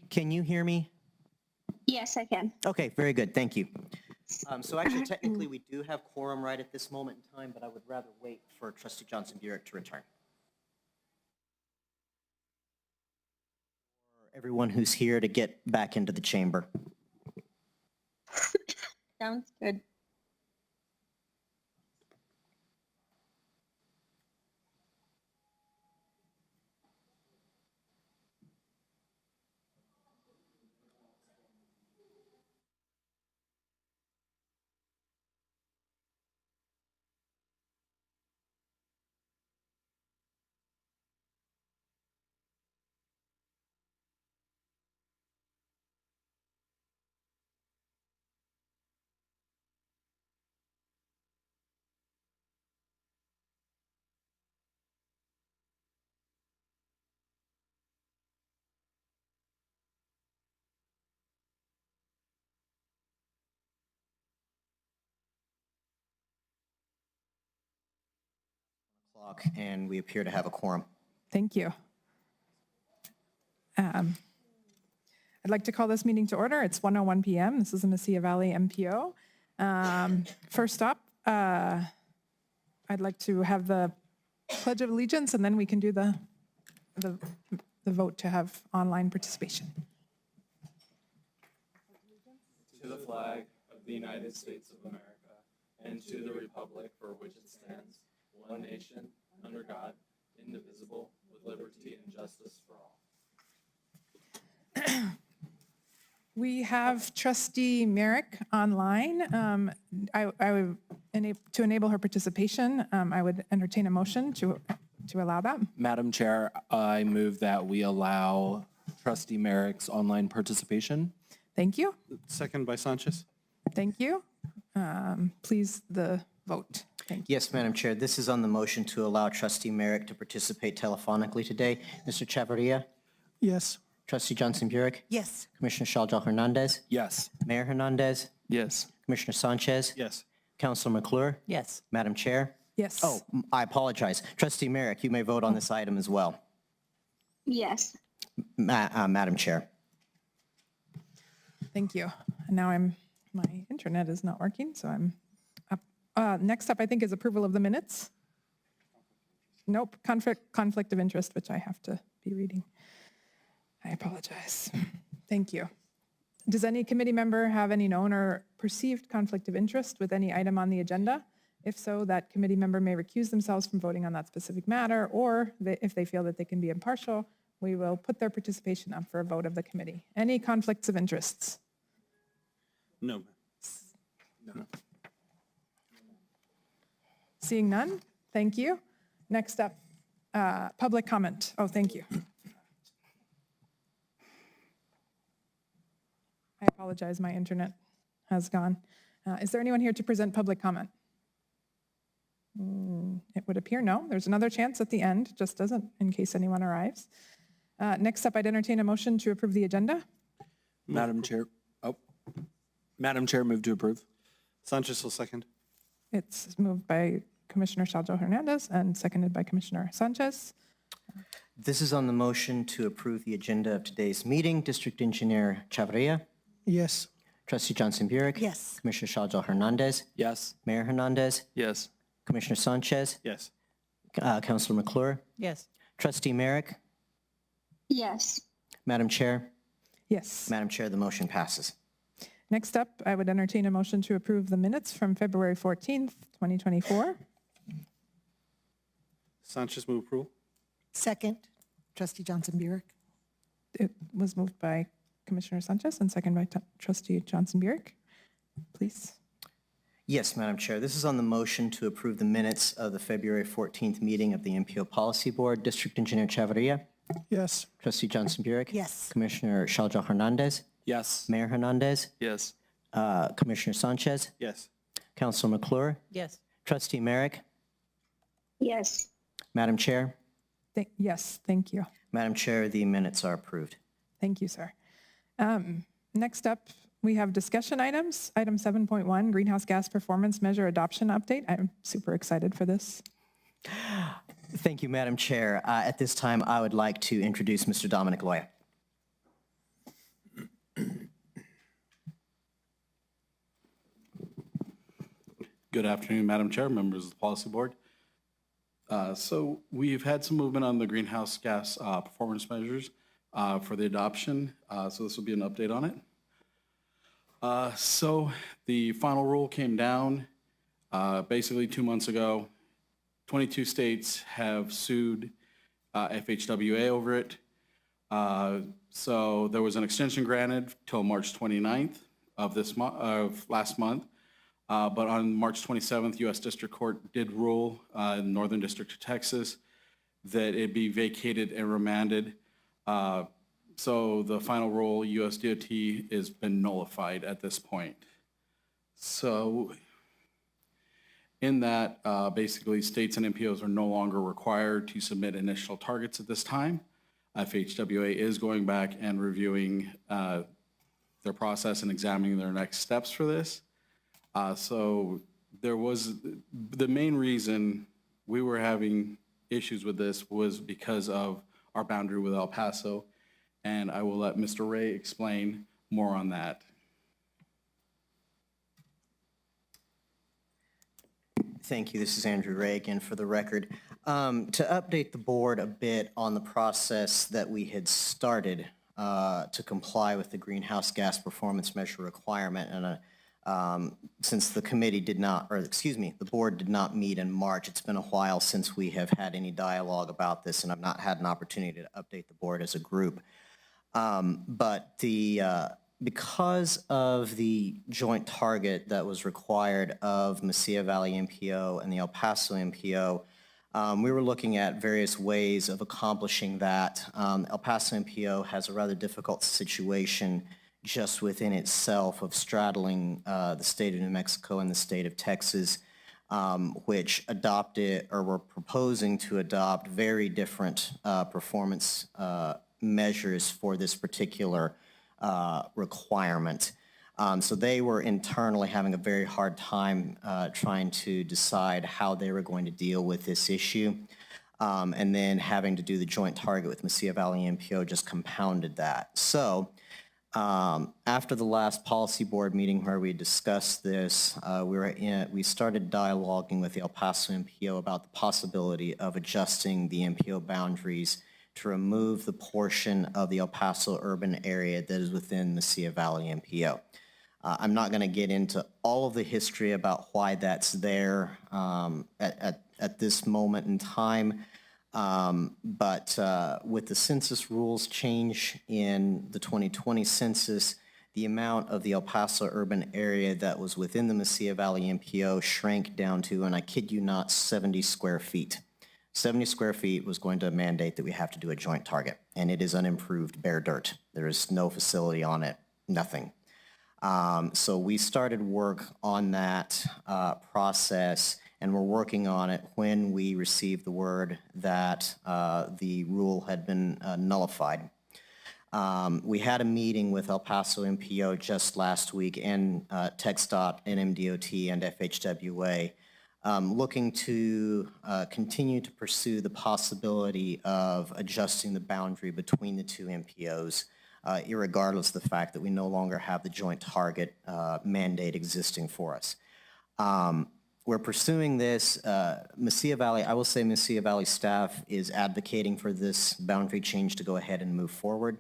Can you hear me? Yes, I can. Okay, very good. Thank you. So actually, technically, we do have quorum right at this moment in time, but I would rather wait for Trustee Johnson-Burek to return. For everyone who's here to get back into the chamber. Sounds good. And we appear to have a quorum. Thank you. I'd like to call this meeting to order. It's 1:01 p.m. This is the Mesilla Valley MPO. First up, I'd like to have the Pledge of Allegiance, and then we can do the vote to have online participation. To the flag of the United States of America and to the republic for which it stands, one nation, under God, indivisible, with liberty and justice for all. We have Trustee Merrick online. To enable her participation, I would entertain a motion to allow that. Madam Chair, I move that we allow Trustee Merrick's online participation. Thank you. Second by Sanchez. Thank you. Please, the vote. Thank you. Yes, Madam Chair, this is on the motion to allow Trustee Merrick to participate telephonically today. Mr. Chavarria? Yes. Trustee Johnson-Burek? Yes. Commissioner Shaljal Hernandez? Yes. Mayor Hernandez? Yes. Commissioner Sanchez? Yes. Councilor McClure? Yes. Madam Chair? Yes. Oh, I apologize. Trustee Merrick, you may vote on this item as well. Yes. Madam Chair. Thank you. And now my internet is not working, so I'm up. Next up, I think, is approval of the minutes. Nope, conflict of interest, which I have to be reading. I apologize. Thank you. Does any committee member have any known or perceived conflict of interest with any item on the agenda? If so, that committee member may recuse themselves from voting on that specific matter, or if they feel that they can be impartial, we will put their participation up for a vote of the committee. Any conflicts of interests? No. No. Seeing none, thank you. Next up, public comment. Oh, thank you. I apologize, my internet has gone. Is there anyone here to present public comment? It would appear no. There's another chance at the end, just doesn't, in case anyone arrives. Next up, I'd entertain a motion to approve the agenda. Madam Chair. Madam Chair, move to approve. Sanchez will second. It's moved by Commissioner Shaljal Hernandez and seconded by Commissioner Sanchez. This is on the motion to approve the agenda of today's meeting. District Engineer Chavarria? Yes. Trustee Johnson-Burek? Yes. Commissioner Shaljal Hernandez? Yes. Mayor Hernandez? Yes. Commissioner Sanchez? Yes. Councilor McClure? Yes. Trustee Merrick? Yes. Madam Chair? Yes. Madam Chair, the motion passes. Next up, I would entertain a motion to approve the minutes from February 14th, 2024. Sanchez move approval. Second, Trustee Johnson-Burek. It was moved by Commissioner Sanchez and seconded by Trustee Johnson-Burek. Please. Yes, Madam Chair. This is on the motion to approve the minutes of the February 14th meeting of the MPO Policy Board. District Engineer Chavarria? Yes. Trustee Johnson-Burek? Yes. Commissioner Shaljal Hernandez? Yes. Mayor Hernandez? Yes. Commissioner Sanchez? Yes. Councilor McClure? Yes. Trustee Merrick? Yes. Madam Chair? Yes, thank you. Madam Chair, the minutes are approved. Thank you, sir. Next up, we have discussion items. Item 7.1, Greenhouse Gas Performance Measure Adoption Update. I'm super excited for this. Thank you, Madam Chair. At this time, I would like to introduce Mr. Dominic Loya. Good afternoon, Madam Chair, members of the Policy Board. So we've had some movement on the greenhouse gas performance measures for the adoption. So this will be an update on it. So the final rule came down basically 2 months ago. 22 states have sued FHWA over it. So there was an extension granted till March 29th of last month. But on March 27th, U.S. District Court did rule in the Northern District of Texas that it be vacated and remanded. So the final rule, U.S. DOT, has been nullified at this point. So in that, basically, states and MPOs are no longer required to submit initial targets at this time. FHWA is going back and reviewing their process and examining their next steps for this. So there was, the main reason we were having issues with this was because of our boundary with El Paso, and I will let Mr. Ray explain more on that. Thank you. This is Andrew Ray again for the record. To update the board a bit on the process that we had started to comply with the greenhouse gas performance measure requirement, and since the committee did not, or excuse me, the board did not meet in March, it's been a while since we have had any dialogue about this, and I've not had an opportunity to update the board as a group. But because of the joint target that was required of Mesilla Valley MPO and the El Paso MPO, we were looking at various ways of accomplishing that. El Paso MPO has a rather difficult situation just within itself of straddling the state of New Mexico and the state of Texas, which adopted or were proposing to adopt very different performance measures for this particular requirement. So they were internally having a very hard time trying to decide how they were going to deal with this issue. And then having to do the joint target with Mesilla Valley MPO just compounded that. So after the last policy board meeting where we discussed this, we started dialoguing with the El Paso MPO about the possibility of adjusting the MPO boundaries to remove the portion of the El Paso urban area that is within Mesilla Valley MPO. I'm not going to get into all of the history about why that's there at this moment in time, but with the census rules change in the 2020 census, the amount of the El Paso urban area that was within the Mesilla Valley MPO shrank down to, and I kid you not, 70 square feet. 70 square feet was going to mandate that we have to do a joint target, and it is unimproved bare dirt. There is no facility on it, nothing. So we started work on that process, and we're working on it when we received the word that the rule had been nullified. We had a meeting with El Paso MPO just last week, and TxDOT, NMDOT, and FHWA, looking to continue to pursue the possibility of adjusting the boundary between the two MPOs, irregardless of the fact that we no longer have the joint target mandate existing for us. We're pursuing this. Mesilla Valley, I will say Mesilla Valley staff is advocating for this boundary change to go ahead and move forward.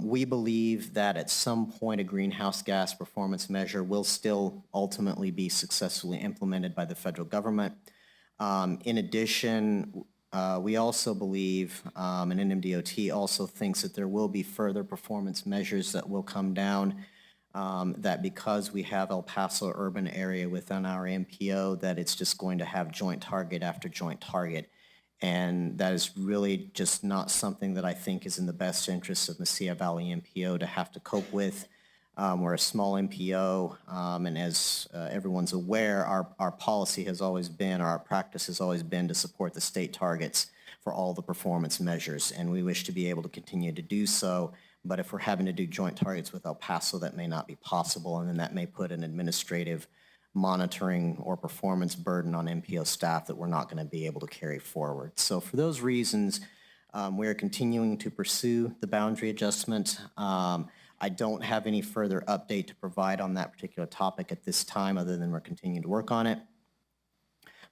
We believe that at some point a greenhouse gas performance measure will still ultimately be successfully implemented by the federal government. In addition, we also believe, and NMDOT also thinks that there will be further performance measures that will come down, that because we have El Paso urban area within our MPO, that it's just going to have joint target after joint target. And that is really just not something that I think is in the best interest of Mesilla Valley MPO to have to cope with. We're a small MPO, and as everyone's aware, our policy has always been, or our practice has always been to support the state targets for all the performance measures, and we wish to be able to continue to do so. But if we're having to do joint targets with El Paso, that may not be possible, and then that may put an administrative monitoring or performance burden on MPO staff that we're not going to be able to carry forward. So for those reasons, we are continuing to pursue the boundary adjustment. I don't have any further update to provide on that particular topic at this time, other than we're continuing to work on it.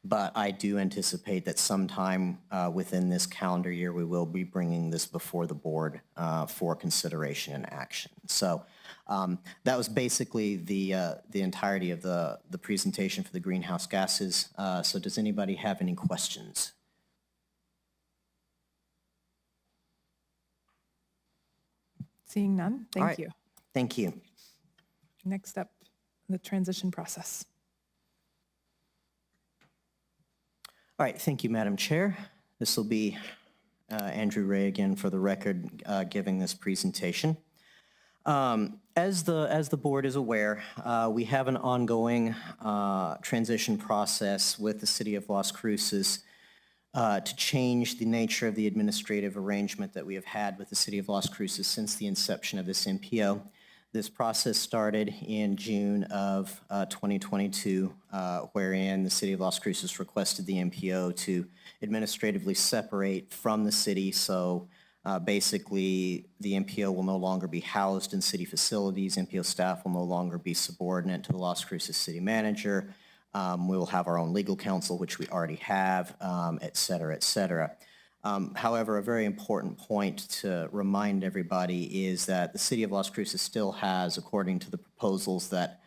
But I do anticipate that sometime within this calendar year, we will be bringing this before the board for consideration and action. So that was basically the entirety of the presentation for the greenhouse gases. So does anybody have any questions? Seeing none, All thank right. you. Thank you. Next up, the transition process. All right, thank you, Madam Chair. This will be Andrew Ray again for the record giving this presentation. As the board is aware, we have an ongoing transition process with the City of Las Cruces to change the nature of the administrative arrangement that we have had with the City of Las Cruces since the inception of this MPO. This process started in June of 2022, wherein the City of Las Cruces requested the MPO to administratively separate from the city. So basically, the MPO will no longer be housed in city facilities. MPO staff will no longer be subordinate to the Las Cruces city manager. We will have our own legal counsel, which we already have, et cetera, et cetera. However, a very important point to remind everybody is that the City of Las Cruces still has, according to the proposals that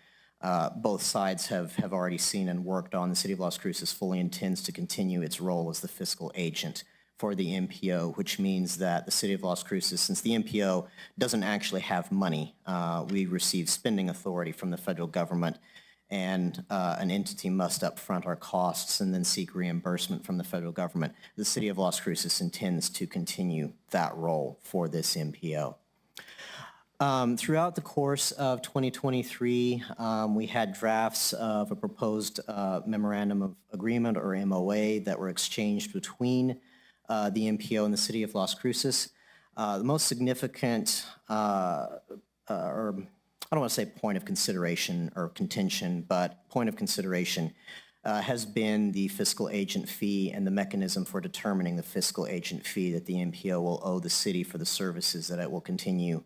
both sides have already seen and worked on, the City of Las Cruces fully intends to continue its role as the fiscal agent for the MPO, which means that the City of Las Cruces, since the MPO doesn't actually have money, we receive spending authority from the federal government, and an entity must upfront our costs and then seek reimbursement from the federal government. The City of Las Cruces intends to continue that role for this MPO. Throughout the course of 2023, we had drafts of a proposed memorandum of agreement, or MOA, that were exchanged between the MPO and the City of Las Cruces. The most significant, or I don't want to say point of consideration or contention, but point of consideration has been the fiscal agent fee and the mechanism for determining the fiscal agent fee that the MPO will owe the city for the services that it will continue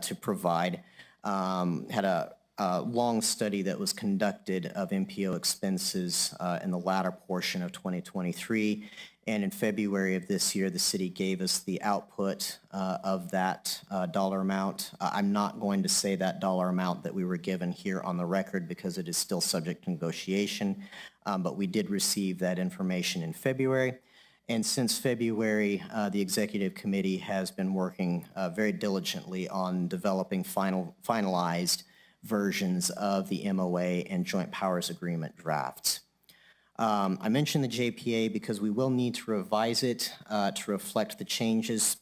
to provide. Had a long study that was conducted of MPO expenses in the latter portion of 2023. And in February of this year, the city gave us the output of that dollar amount. I'm not going to say that dollar amount that we were given here on the record because it is still subject to negotiation, but we did receive that information in February. And since February, the executive committee has been working very diligently on developing finalized versions of the MOA and joint powers agreement drafts. I mentioned the JPA because we will need to revise it to reflect the changes.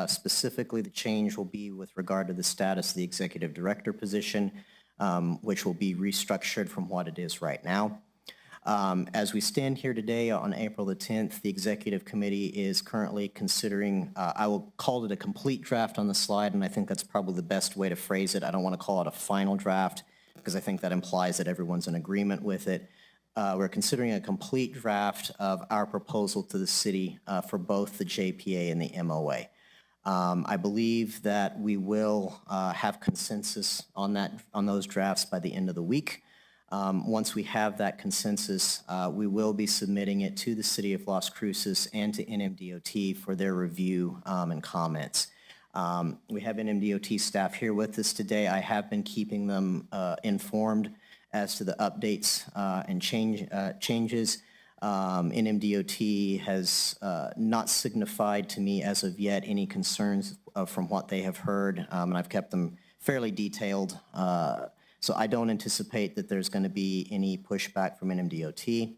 Specifically, the change will be with regard to the status of the executive director position, which will be restructured from what it is right now. As we stand here today on April the 10th, the executive committee is currently considering, I will call it a complete draft on the slide, and I think that's probably the best way to phrase it. I don't want to call it a final draft because I think that implies that everyone's in agreement with it. We're considering a complete draft of our proposal to the city for both the JPA and the MOA. I believe that we will have consensus on those drafts by the end of the week. Once we have that consensus, we will be submitting it to the City of Las Cruces and to NMDOT for their review and comments. We have NMDOT staff here with us today. I have been keeping them informed as to the updates and changes. NMDOT has not signified to me as of yet any concerns from what they have heard, and I've kept them fairly detailed. So I don't anticipate that there's going to be any pushback from NMDOT.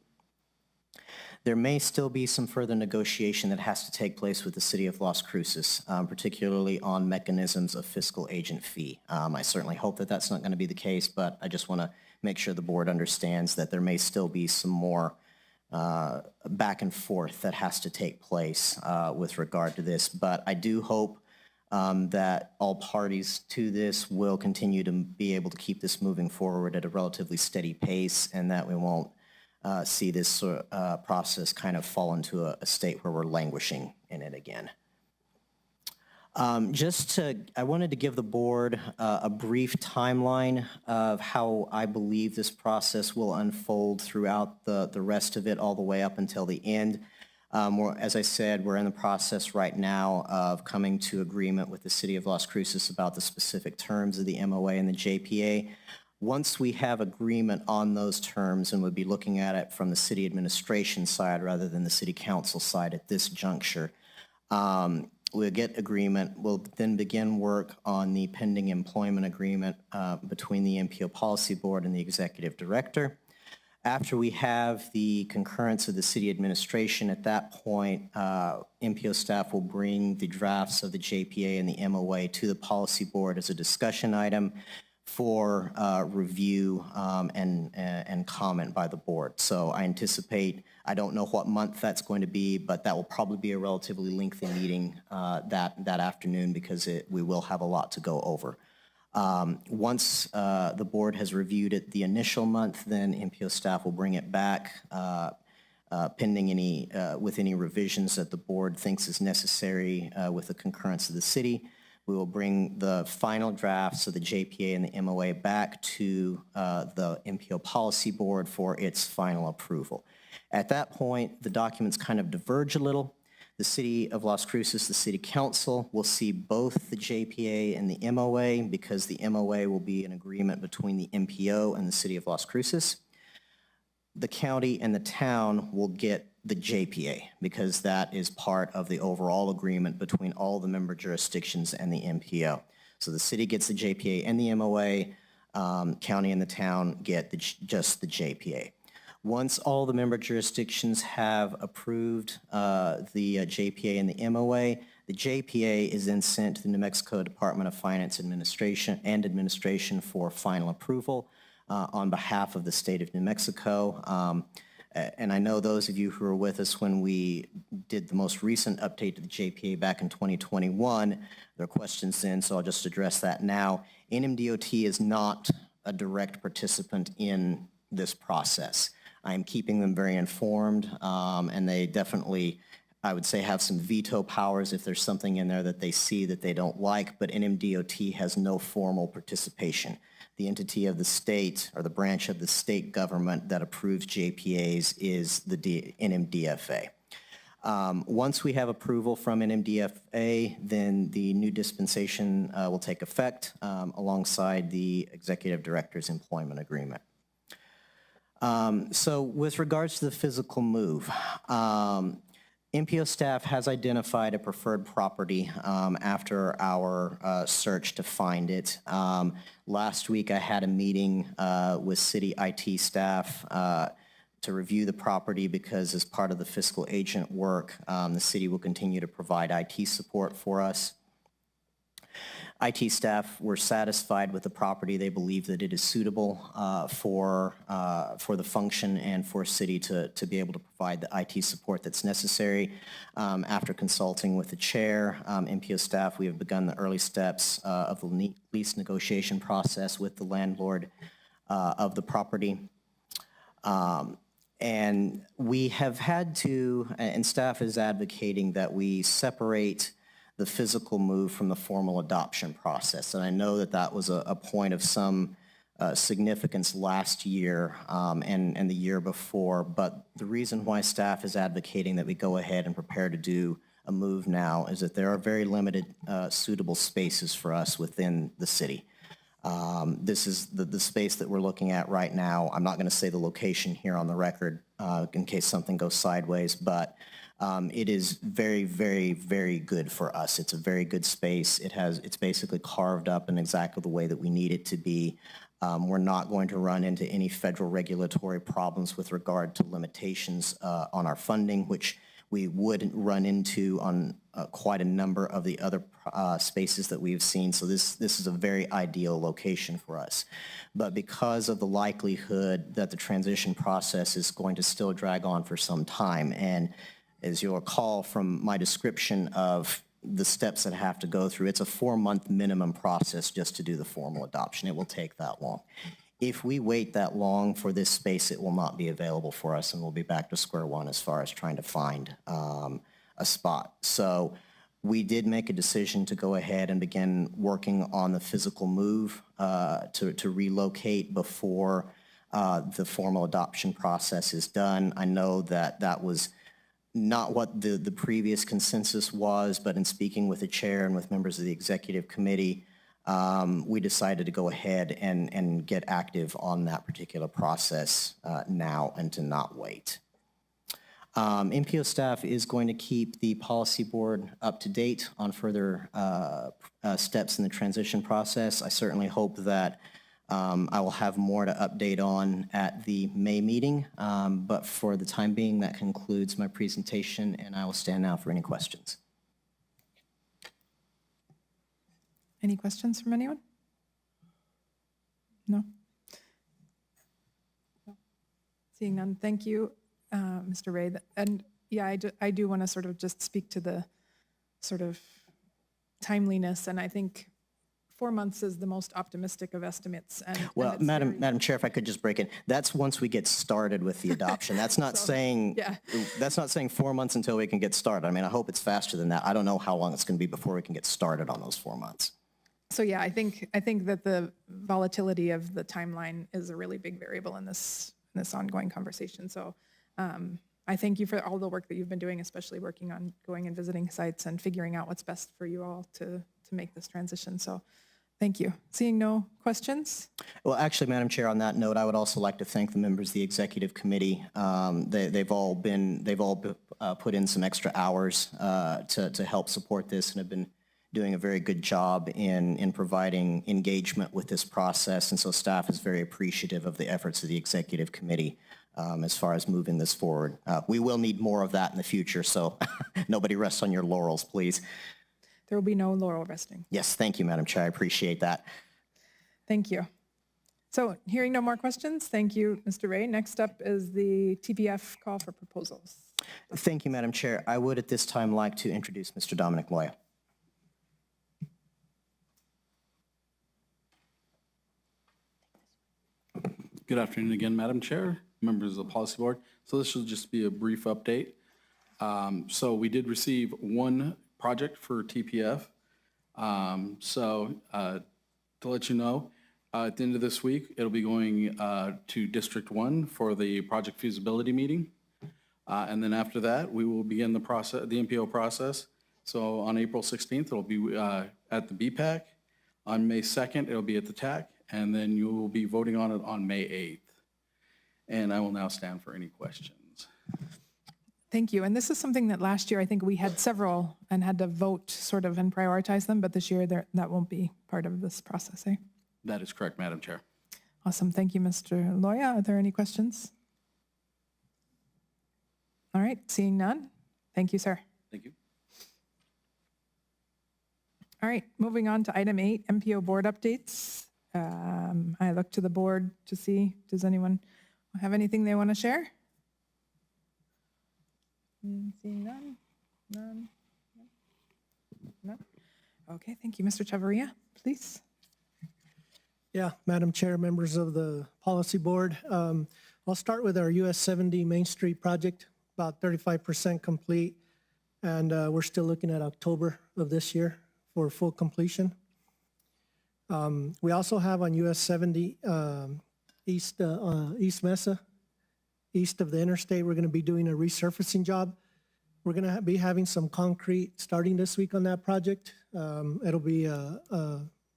There may still be some further negotiation that has to take place with the City of Las Cruces, particularly on mechanisms of fiscal agent fee. I certainly hope that that's not going to be the case, but I just want to make sure the board understands that there may still be some more back and forth that has to take place with regard to this. But I do hope that all parties to this will continue to be able to keep this moving forward at a relatively steady pace, and that we won't see this process kind of fall into a state where we're languishing in it again. I wanted to give the board a brief timeline of how I believe this process will unfold throughout the rest of it, all the way up until the end. As I said, we're in the process right now of coming to agreement with the City of Las Cruces about the specific terms of the MOA and the JPA. Once we have agreement on those terms, and we'll be looking at it from the city administration side rather than the city council side at this juncture, we'll get agreement. We'll then begin work on the pending employment agreement between the MPO Policy Board and the Executive Director. After we have the concurrence of the city administration, at that point, MPO staff will bring the drafts of the JPA and the MOA to the Policy Board as a discussion item for review and comment by the board. So I anticipate, I don't know what month that's going to be, but that will probably be a relatively lengthy meeting that afternoon because we will have a lot to go over. Once the board has reviewed it the initial month, then MPO staff will bring it back pending with any revisions that the board thinks is necessary with the concurrence of the city. We will bring the final drafts of the JPA and the MOA back to the MPO Policy Board for its final approval. At that point, the documents kind of diverge a little. The City of Las Cruces, the City Council, will see both the JPA and the MOA because the MOA will be an agreement between the MPO and the City of Las Cruces. The county and the town will get the JPA because that is part of the overall agreement between all the member jurisdictions and the MPO. So the city gets the JPA and the MOA, county and the town get just the JPA. Once all the member jurisdictions have approved the JPA and the MOA, the JPA is then sent to the New Mexico Department of Finance Administration for final approval on behalf of the state of New Mexico. And I know those of you who were with us when we did the most recent update to the JPA back in 2021, there are questions then, so I'll just address that now. NMDOT is not a direct participant in this process. I'm keeping them very informed, and they definitely, I would say, have some veto powers if there's something in there that they see that they don't like, but NMDOT has no formal participation. The entity of the state, or the branch of the state government that approves JPAs is the NMDFA. Once we have approval from NMDFA, then the new dispensation will take effect alongside the executive director's employment agreement. So with regards to the physical move, MPO staff has identified a preferred property after our search to find it. Last week I had a meeting with city IT staff to review the property because as part of the fiscal agent work, the city will continue to provide IT support for us. IT staff were satisfied with the property. They believe that it is suitable for the function and for city to be able to provide the IT support that's necessary. After consulting with the chair, MPO staff, we have begun the early steps of the lease negotiation process with the landlord of the property. And we have had to, and staff is advocating that we separate the physical move from the formal adoption process. And I know that that was a point of some significance last year and the year before, but the reason why staff is advocating that we go ahead and prepare to do a move now is that there are very limited suitable spaces for us within the city. This is the space that we're looking at right now. I'm not going to say the location here on the record in case something goes sideways, but it is very, very, very good for us. It's a very good space. It's basically carved up in exactly the way that we need it to be. We're not going to run into any federal regulatory problems with regard to limitations on our funding, which we would run into on quite a number of the other spaces that we've seen. So this is a very ideal location for us. But because of the likelihood that the transition process is going to still drag on for some time, and as you'll recall from my description of the steps that have to go through, it's a 4-month minimum process just to do the formal adoption. It will take that long. If we wait that long for this space, it will not be available for us, and we'll be back to square one as far as trying to find a spot. So We did make a decision to go ahead and begin working on the physical move to relocate before the formal adoption process is done. I know that that was not what the previous consensus was, but in speaking with the chair and with members of the executive committee, we decided to go ahead and get active on that particular process now and to not wait. MPO staff is going to keep the policy board up to date on further steps in the transition process. I certainly hope that I will have more to update on at the May meeting, but for the time being, that concludes my presentation, and I will stand now for any questions. Any questions from anyone? No? Seeing none, thank you, Mr. Ray. And yeah, I do want to sort of just speak to the sort of timeliness, and I think 4 months is the most optimistic of estimates. Well, Madam Chair, if I could just break in, that's once we get started with the adoption. That's not saying, yeah. That's not saying 4 months until we can get started. I mean, I hope it's faster than that. I don't know how long it's going to be before we can get started on those 4 months. So yeah, I think that the volatility of the timeline is a really big variable in this ongoing conversation. So I thank you for all the work that you've been doing, especially working on going and visiting sites and figuring out what's best for you all to make this transition. So thank you. Seeing no questions? Well, actually, Madam Chair, on that note, I would also like to thank the members of the executive committee. They've all put in some extra hours to help support this and have been doing a very good job in providing engagement with this process. And so staff is very appreciative of the efforts of the executive committee as far as moving this forward. We will need more of that in the future, so nobody rests on your laurels, please. There will be no laurel resting. Yes, thank you, Madam Chair. I appreciate that. Thank you. So hearing no more questions, thank you, Mr. Ray. Next up is the TPF call for proposals. Thank you, Madam Chair. I would at this time like to introduce Mr. Dominic Loya. Good afternoon again, Madam Chair, members of the Policy Board. So this will just be a brief update. So we did receive one project for TPF. To let you know, at the end of this week, it'll be going to District 1 for the project feasibility meeting. And then after that, we will begin the process, the MPO process. So on April 16th, it'll be at the BPAC. On May 2nd, it'll be at the TAC. And then you will be voting on it on May 8th. And I will now stand for any questions. Thank you. And this is something that last year, I think we had several and had to vote sort of and prioritize them, but this year that won't be part of this process, eh? That is correct, Madam Chair. Awesome. Thank you, Mr. Loya. Are there any questions? All right, seeing none. Thank you, sir. Thank you. All right, moving on to item 8, MPO board updates. I look to the board to see, does anyone have anything they want to share? Seeing none? None? None? Okay, thank you. Mr. Chavarria, please. Yeah, Madam Chair, members of the Policy Board. I'll start with our US 70 Main Street project, about 35% complete, and we're still looking at October of this year for full completion. We also have on US 70 East Mesa, east of the interstate, we're going to be doing a resurfacing job. We're going to be having some concrete starting this week on that project. It'll be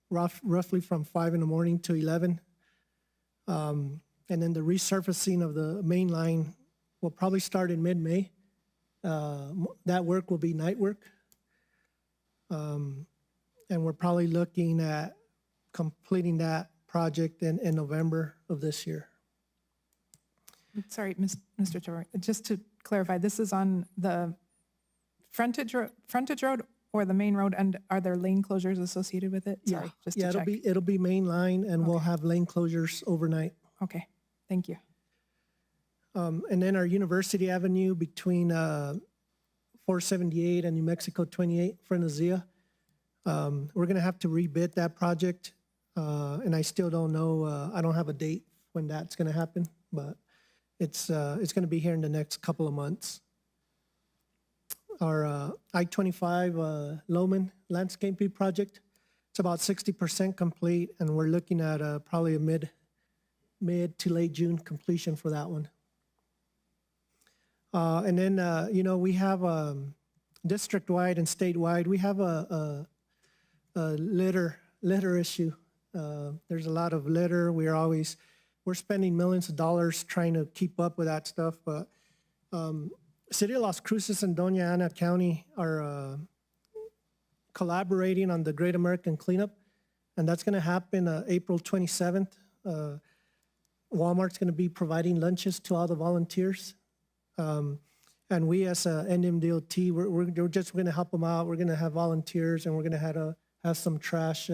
roughly from 5 in the morning to 11. And then the resurfacing of the main line will probably start in mid-May. That work will be night work. And we're probably looking at completing that project in November of this year. Sorry, Mr. Chavarria, just to clarify, this is on the frontage road or the main road, and are there lane closures associated with it? Sorry, just to check. It'll be main line, and we'll have lane closures overnight. Okay, thank you. And then our University Avenue between 478 and New Mexico 28 in front of Zia. We're going to have to rebid that project, and I still don't know, I don't have a date when that's going to happen, but it's going to be here in the next couple of months. our I-25 Loman landscaping project. It's about 60% complete, and we're looking at probably a mid to late June completion for that one. And then, you know, we have district-wide and statewide, we have a litter issue. There's a lot of litter. We're spending millions of dollars trying to keep up with that stuff, but City of Las Cruces and Doña Ana County are collaborating on the Great American Cleanup, and that's going to happen April 27th. Walmart's going to be providing lunches to all the volunteers. And we as a NMDOT, we're just going to help them out. We're going to have volunteers, and we're going to have some trash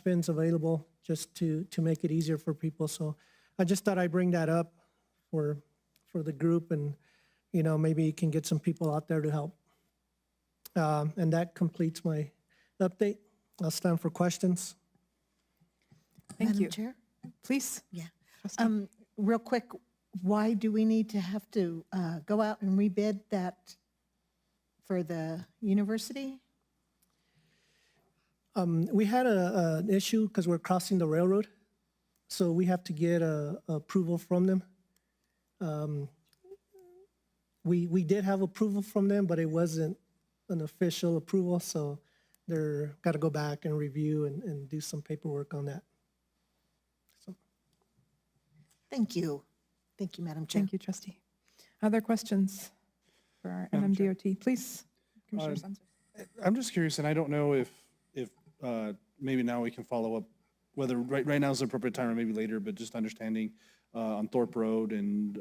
bins available just to make it easier for people. So I just thought I'd bring that up for the group, and, you know, maybe you can get some people out there to help. And that completes my update. I'll stand for questions. Thank Madam you. Chair? Please. Yeah. Trustee. Real quick, why do we need to have to go out and rebid that for the university? We had an issue because we're crossing the railroad, so we have to get approval from them. We did have approval from them, but it wasn't an official approval, so they're got to go back and review and do some paperwork on that. So. Thank you. Thank you, Madam Chair. Thank you, trustee. Other questions for our Madam Chair. NMDOT? Please, Commissioner Sanchez. I'm just curious, and I don't know if maybe now we can follow up, whether right now is the appropriate time or maybe later, but just understanding on Thorpe Road and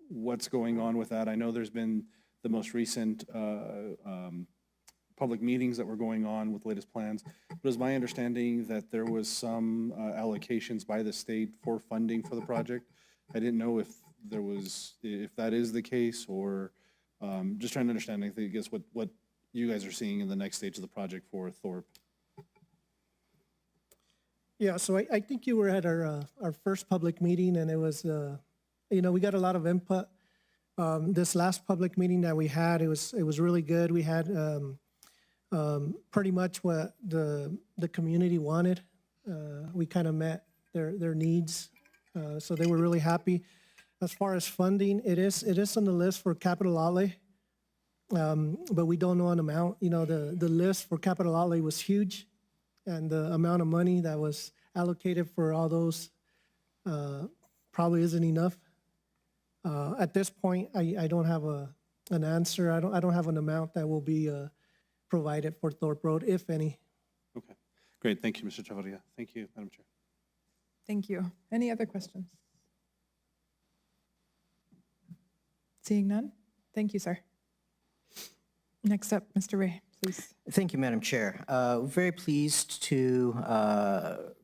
what's going on with that. I know there's been the most recent public meetings that were going on with latest plans, but it's my understanding that there was some allocations by the state for funding for the project. I didn't know if that is the case, or just trying to understand, I guess, what you guys are seeing in the next stage of the project for Thorpe. Yeah, so I think you were at our first public meeting, and it was, you know, we got a lot of input. This last public meeting that we had, it was really good. We had pretty much what the community wanted. We kind of met their needs, so they were really happy. As far as funding, it is on the list for capital outlay, but we don't know an amount. You know, the list for capital outlay was huge, and the amount of money that was allocated for all those probably isn't enough. At this point, I don't have an answer. I don't have an amount that will be provided for Thorpe Road, if any. Okay, great. Thank you, Mr. Chavarria. Thank you, Madam Chair. Thank you. Any other questions? Seeing none? Thank you, sir. Next up, Mr. Ray, please. Thank you, Madam Chair. Very pleased to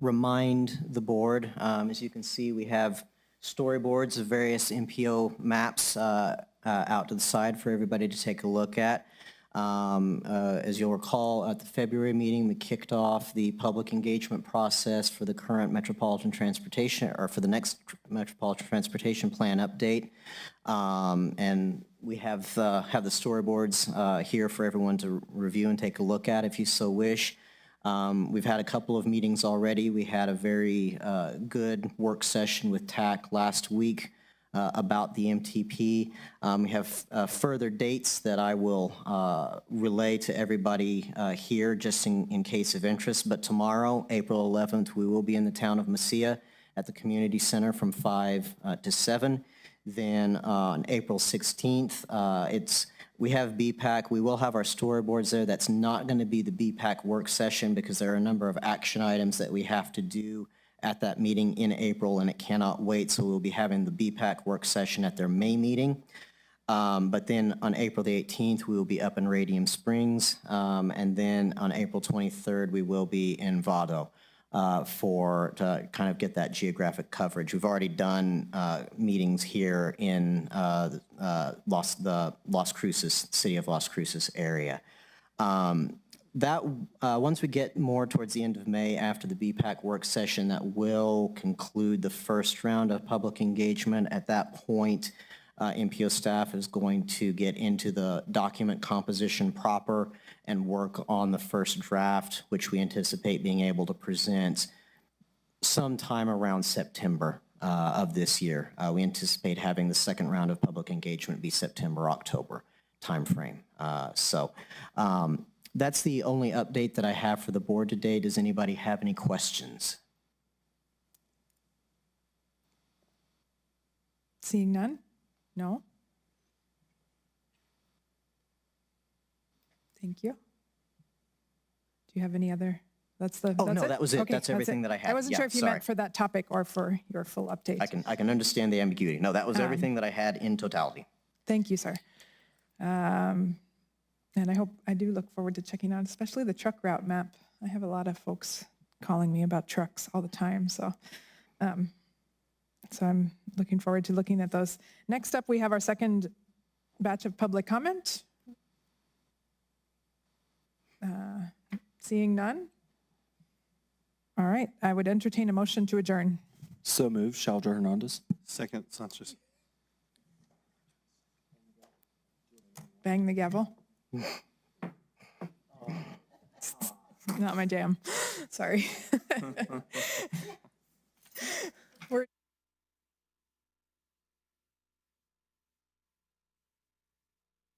remind the board, as you can see, we have storyboards of various MPO maps out to the side for everybody to take a look at. As you'll recall, at the February meeting, we kicked off the public engagement process for the current metropolitan transportation, or for the next metropolitan transportation plan update. And we have the storyboards here for everyone to review and take a look at if you so wish. We've had a couple of meetings already. We had a very good work session with TAC last week about the MTP. We have further dates that I will relay to everybody here just in case of interest. But tomorrow, April 11th, we will be in the town of Mesilla at the Community Center from 5 to 7. Then on April 16th, we have BPAC. We will have our storyboards there. That's not going to be the BPAC work session because there are a number of action items that we have to do at that meeting in April, and it cannot wait. So we'll be having the BPAC work session at their May meeting. But then on April the 18th, we will be up in Radium Springs. And then on April 23rd, we will be in Vado to kind of get that geographic coverage. We've already done meetings here in the Las Cruces, city of Las Cruces area. Once we get more towards the end of May after the BPAC work session, that will conclude the first round of public engagement. At that point, MPO staff is going to get into the document composition proper and work on the first draft, which we anticipate being able to present sometime around September of this year. We anticipate having the second round of public engagement be September, October timeframe. That's the only update that I have for the board today. Does anybody have any questions? Seeing none? No? Thank you. Do you have any other? That's Oh, that's no, it? that was it. Okay, That's everything that I had. I wasn't Yeah, sure if you sorry. meant for that topic or for your full update. I can understand the ambiguity. No, that was everything that I had in totality. Thank you, sir. And I do look forward to checking out, especially the truck route map. I have a lot of folks calling me about trucks all the time, so I'm looking forward to looking at those. Next up, we have our second batch of public comment. Seeing none? All right, I would entertain a motion to adjourn. So moved, Shalder Hernandez. Second, Sanchez. Bang the gavel. Not my jam. Sorry.